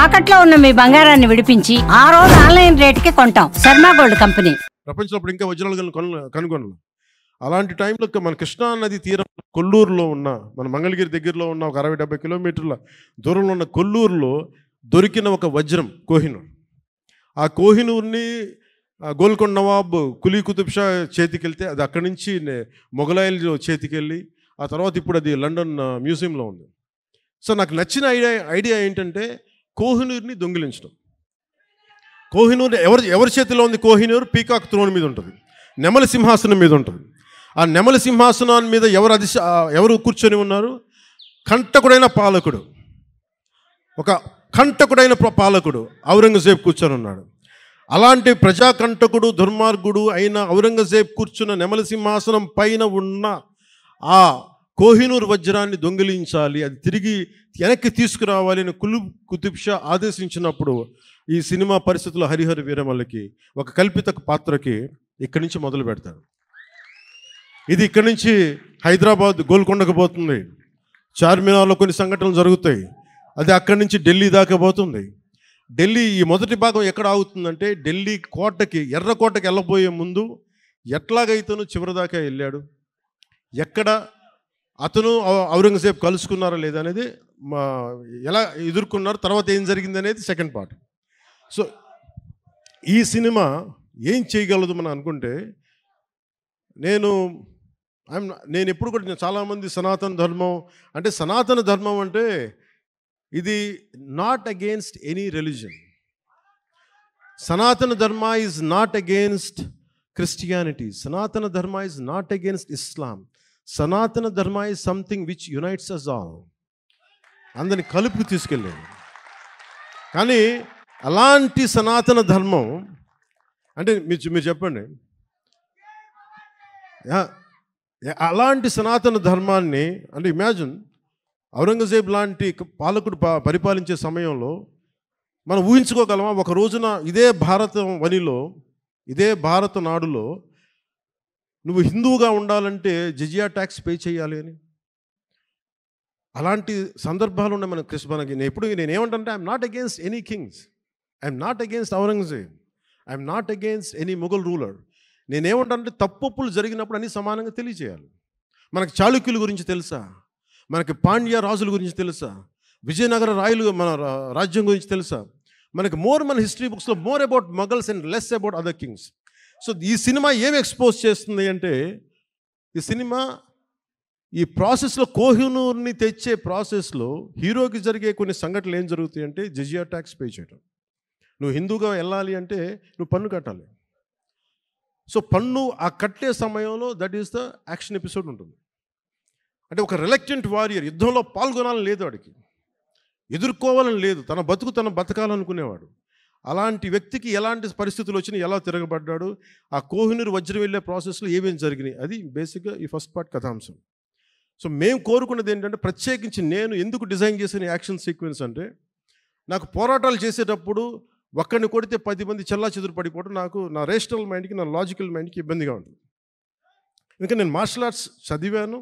తాకట్లో ఉన్న మీ బంగారాన్ని విడిపించి ఆ రోజు ఆన్లైన్ రేటుకి కొంటాం. Sharma gold company. ప్రపంచంలో ఇంకా వజ్రాలు కనుగొనలు. అలాంటి టైంలో మన కృష్ణా నది తీరం కొల్లూరులో ఉన్న, మన మంగళగిరి దగ్గరలో ఉన్న ఒక 60-70 కిలోమీటర్ల దూరంలో ఉన్న కొల్లూరులో దొరికిన ఒక వజ్రం కోహినూర్. ఆ కోహినూర్ని గోల్కొండ నవాబ్ కులీ కుతుబ్ షా చేతికి వెళ్తే అది అక్కడి నుంచి మొఘలాయిల చేతికి వెళ్ళి ఆ తర్వాత ఇప్పుడు అది లండన్ మ్యూజియంలో ఉంది. సో నాకు నచ్చిన ఐడియా ఏంటంటే కోహినూర్ని దొంగిలించడం. కోహినూర్ ఎవరి చేతిలో ఉంది? కోహినూర్ పీకాక్ త్రోన్ మీద ఉంటుంది, నెమలి సింహాసనం మీద ఉంటుంది. ఆ నెమలి సింహాసనాన్ని మీద ఎవరు కూర్చొని ఉన్నారు? కంటకుడైన పాలకుడు, ఒక కంటకుడైన పాలకుడు ఔరంగజేబ్ కూర్చొని ఉన్నాడు. అలాంటి ప్రజాకంటకుడు దుర్మార్గుడు అయిన ఔరంగజేబ్ కూర్చున్న నెమలి సింహాసనం పైన ఉన్న ఆ కోహినూర్ వజ్రాన్ని దొంగిలించాలి, అది తిరిగి వెనక్కి తీసుకురావాలి అని కులీ కుతుబ్ షా ఆదేశించినప్పుడు ఈ సినిమా పరిస్థితుల్లో హరిహర వీరమల్లకి ఒక కల్పిత పాత్రకి ఇక్కడి నుంచి మొదలు పెడతారు. ఇది ఇక్కడి నుంచి హైదరాబాద్ గోల్కొండకు పోతుంది, చార్మినార్లో కొన్ని సంఘటనలు జరుగుతాయి, అది అక్కడి నుంచి ఢిల్లీ దాకా పోతుంది. ఢిల్లీ ఈ మొదటి భాగం ఎక్కడ ఆగుతుందంటే ఢిల్లీ కోటకి, ఎర్రకోటకి వెళ్ళబోయే ముందు ఎట్లాగైతేను చివరి దాకా వెళ్ళాడు, ఎక్కడ అతను ఔరంగజేబ్ కలుసుకున్నారా లేదా అనేది, ఎలా ఎదుర్కొన్నారు, తర్వాత ఏం జరిగింది అనేది సెకండ్ పార్ట్. సో ఈ సినిమా ఏం చేయగలదు మనం అనుకుంటే, నేను ఎప్పుడు కూడా చాలామంది సనాతన ధర్మం అంటే ఇది నాట్ అగేన్స్ట్ ఎనీ రిలీజన్. సనాతన Dharma is not against Christianity, సనాతన Dharma is not against Islam. Sanatana Dharma is something which unites us all, అందరిని కలుపుకు తీసుకెళ్ళాడు. కానీ అలాంటి సనాతన ధర్మం అంటే మీరు చెప్పండి, అలాంటి సనాతన ధర్మాన్ని అంటే ఇమాజిన్ ఔరంగజేబ్ లాంటి పాలకుడు పరిపాలించే సమయంలో మనం ఊహించుకోగలమా? ఒక రోజున ఇదే భారత వనిలో, ఇదే భారత నాడులో నువ్వు హిందువుగా ఉండాలంటే జిజియా ట్యాక్స్ పే చేయాలి అని. అలాంటి సందర్భాలు ఉన్నాయి మనకి. నేనేమంటే I'm not against any kings, I'm not against Aurangzeb, I'm not against any Mughal ruler. నేనేమంటే తప్పులు జరిగినప్పుడు అన్ని సమానంగా తెలియజేయాలి. మనకి చాళుక్యుల గురించి తెలుసా, మనకి పాండ్య రాజుల గురించి తెలుసా, విజయనగర రాయలు మన రాజ్యం గురించి తెలుసా, మనకి మన హిస్టరీ బుక్స్లో more about Mughals and less about other Kings. So ఈ సినిమా ఏం ఎక్స్పోజ్ చేస్తుంది అంటే, ఈ సినిమా ఈ ప్రాసెస్లో కోహినూర్ని తెచ్చే ప్రాసెస్లో హీరోకి జరిగే కొన్ని సంఘటనలు ఏం జరుగుతాయి అంటే జిజియా ట్యాక్స్ పే చేయడం. నువ్వు హిందూగా వెళ్ళాలి అంటే నువ్వు పన్ను కట్టాలి. సో పన్ను ఆ కట్టే సమయంలో that is the action episode ఉంటుంది. అంటే ఒక రిలక్టెంట్ వారియర్, యుద్ధంలో పాల్గొనాలని లేదు వాడికి, ఎదుర్కోవాలని లేదు, తన బతకాలనుకునేవాడు. అలాంటి వ్యక్తికి ఎలాంటి పరిస్థితులు వచ్చినాయి, ఎలా తిరగబడ్డాడు, ఆ కోహినూర్ వజ్రం వెళ్ళే ప్రాసెస్లో ఏమేమి జరిగినాయి, అది బేసిక్గా ఈ ఫస్ట్ పార్ట్ కథాంశం. సో మేము కోరుకున్నది ఏంటంటే, ప్రత్యేకించి నేను ఎందుకు డిజైన్ చేసిన యాక్షన్ సీక్వెన్స్ అంటే, నాకు పోరాటాలు చేసేటప్పుడు ఒక్కడిని కొడితే 10 మంది చెల్లా చెదురు పడిపోవడం నాకు నా రేషనల్ మైండ్కి, నా లాజికల్ మైండ్కి ఇబ్బందిగా ఉంటుంది. ఇంకా నేను మార్షల్ ఆర్ట్స్ చదివాను,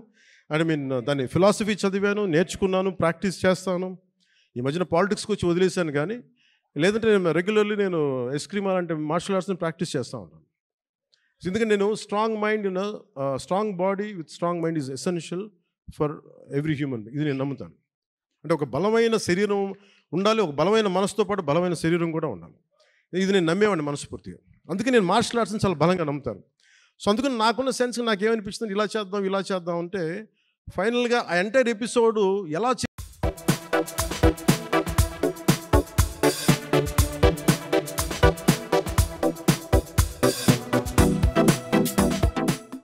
దాని ఫిలాసఫీ చదివాను, నేర్చుకున్నాను, ప్రాక్టీస్ చేస్తాను. ఈ మధ్యన పాలిటిక్స్కి వచ్చి వదిలేశాను, కానీ లేదంటే నేను రెగ్యులర్లీ ఎస్క్రీమ్ అలాంటి మార్షల్ ఆర్ట్స్ని ప్రాక్టీస్ చేస్తూ ఉంటాను. ఎందుకంటే నేను strong body with strong mind is essential for every human. ఇది నేను నమ్ముతాను. అంటే ఒక బలమైన శరీరం ఉండాలి, ఒక బలమైన మనసుతో పాటు బలమైన శరీరం కూడా ఉండాలి. ఇది నేను నమ్మేవాడిని మనస్ఫూర్తిగా. అందుకే నేను మార్షల్ ఆర్ట్స్ని చాలా బలంగా నమ్ముతాను. సో అందుకని నాకున్న సెన్స్ నాకేమనిపిస్తుంది, ఇలా చేద్దాం అంటే ఫైనల్గా ఆ ఎంటైర్ ఎపిసోడ్ ఎలా